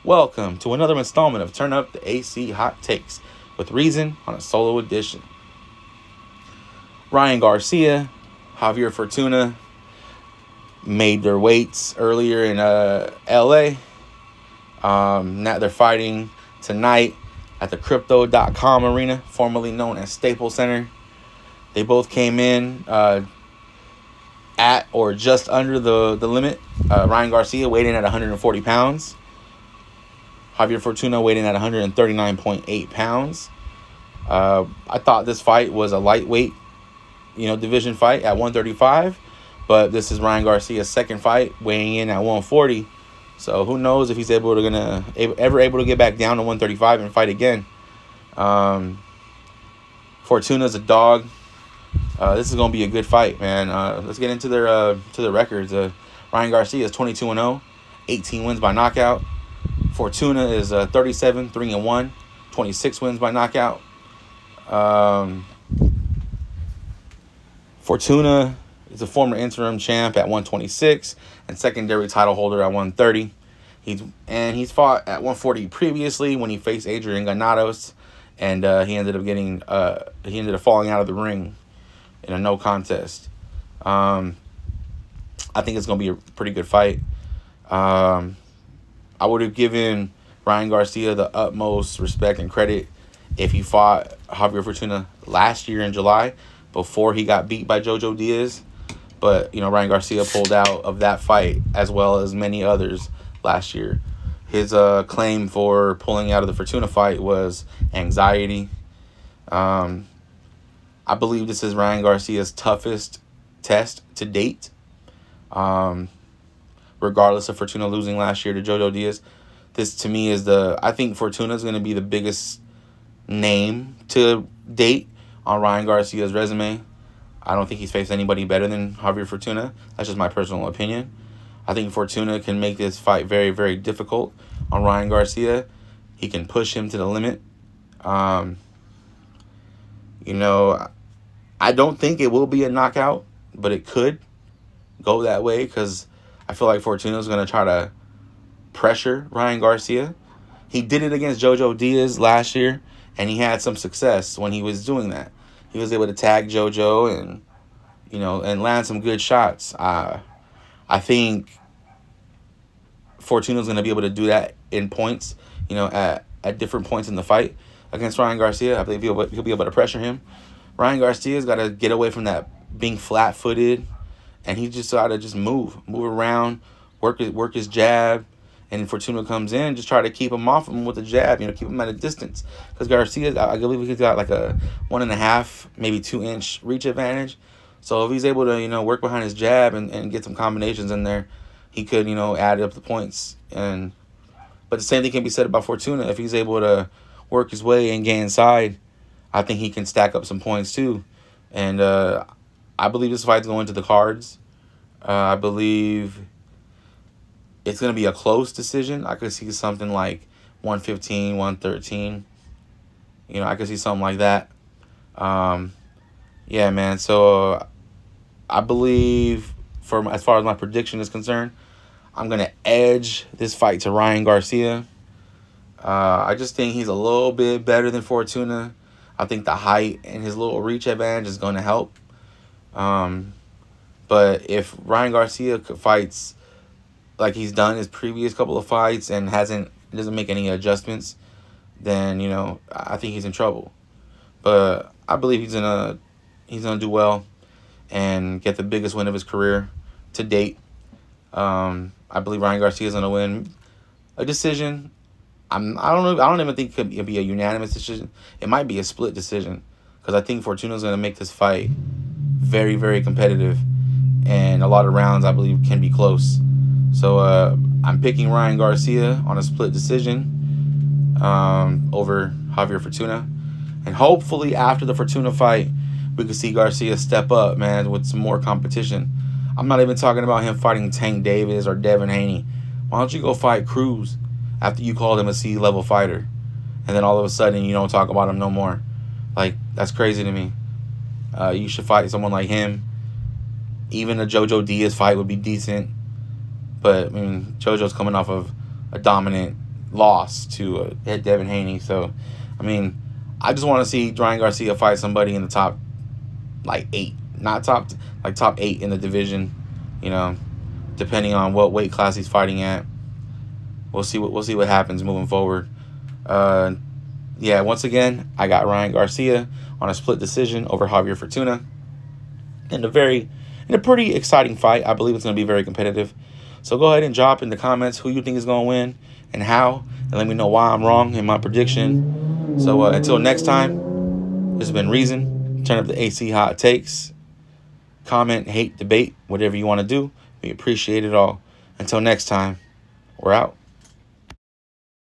Welcome to another installment of Turn Up the AC Hot Takes with Reason on a solo edition. Ryan Garcia, Javier Fortuna made their weights earlier in LA. Now they're fighting tonight at the Crypto.com arena, formerly known as Staples Center. They both came in at or just under the limit. Ryan Garcia weighed in at 140 pounds. Javier Fortuna weighed in at 139.8 pounds. I thought this fight was a lightweight, division fight at 135, but this is Ryan Garcia's second fight, weighing in at 140. So who knows if he's ever able to get back down to 135 and fight again. Fortuna's a dog. This is gonna be a good fight, man. Let's get into their records. Ryan Garcia is 22-0, 18 wins by knockout. Fortuna is 37-3-1, 26 wins by knockout. Fortuna is a former interim champ at 126 and secondary title holder at 130. He's fought at 140 previously when he faced Adrian Granados, and he ended up falling out of the ring in a no contest. I think it's gonna be a pretty good fight. I would have given Ryan Garcia the utmost respect and credit if he fought Javier Fortuna last year in July before he got beat by Jojo Diaz. But, Ryan Garcia pulled out of that fight as well as many others last year. His claim for pulling out of the Fortuna fight was anxiety. I believe this is Ryan Garcia's toughest test to date. Regardless of Fortuna losing last year to Jojo Diaz, this to me is I think Fortuna is going to be the biggest name to date on Ryan Garcia's resume. I don't think he's faced anybody better than Javier Fortuna. That's just my personal opinion. I think Fortuna can make this fight very, very difficult on Ryan Garcia. He can push him to the limit. I don't think it will be a knockout, but it could go that way because I feel like Fortuna's going to try to pressure Ryan Garcia. He did it against Jojo Diaz last year, and he had some success when he was doing that. He was able to tag Jojo and land some good shots. I think Fortuna's going to be able to do that in points, at different points in the fight against Ryan Garcia. I believe he'll be able to pressure him. Ryan Garcia's got to get away from that being flat-footed, and he just got to move around, work his jab, and Fortuna comes in, just try to keep him off him with a jab, keep him at a distance. Because Garcia, I believe he's got like a 1.5, maybe 2-inch reach advantage. So if he's able to, work behind his jab and get some combinations in there, he could, add up the points. But the same thing can be said about Fortuna. If he's able to work his way and get inside, I think he can stack up some points too. And I believe this fight's going to the cards. I believe it's going to be a close decision. I could see something like 115, 113. I could see something like that. Yeah, man. So I believe, as far as my prediction is concerned, I'm going to edge this fight to Ryan Garcia. I just think he's a little bit better than Fortuna. I think the height and his little reach advantage is going to help. But if Ryan Garcia fights like he's done his previous couple of fights and doesn't make any adjustments, then I think he's in trouble. But I believe he's gonna do well and get the biggest win of his career to date. I believe Ryan Garcia is gonna win a decision. I don't know. I don't even think it could be a unanimous decision. It might be a split decision because I think Fortuna's gonna make this fight very, very competitive, and a lot of rounds I believe can be close. So I'm picking Ryan Garcia on a split decision over Javier Fortuna. And hopefully after the Fortuna fight, we could see Garcia step up, man, with some more competition. I'm not even talking about him fighting Tank Davis or Devin Haney. Why don't you go fight Cruz after you called him a C-level fighter? And then all of a sudden you don't talk about him no more. Like, that's crazy to me. You should fight someone like him. Even a Jojo Diaz fight would be decent. But, Jojo's coming off of a dominant loss to Devin Haney. So, I mean, I just want to see Ryan Garcia fight somebody in the top like 8, not top 8 in the division. You know, depending on what weight class he's fighting at. We'll see what happens moving forward. Yeah, once again, I got Ryan Garcia on a split decision over Javier Fortuna in a pretty exciting fight. I believe it's going to be very competitive. So go ahead and drop in the comments who you think is going to win and how, and let me know why I'm wrong in my prediction. So until next time, this has been Reason. Turn up the AC hot takes. Comment, hate, debate, whatever you want to do. We appreciate it all. Until next time, we're out.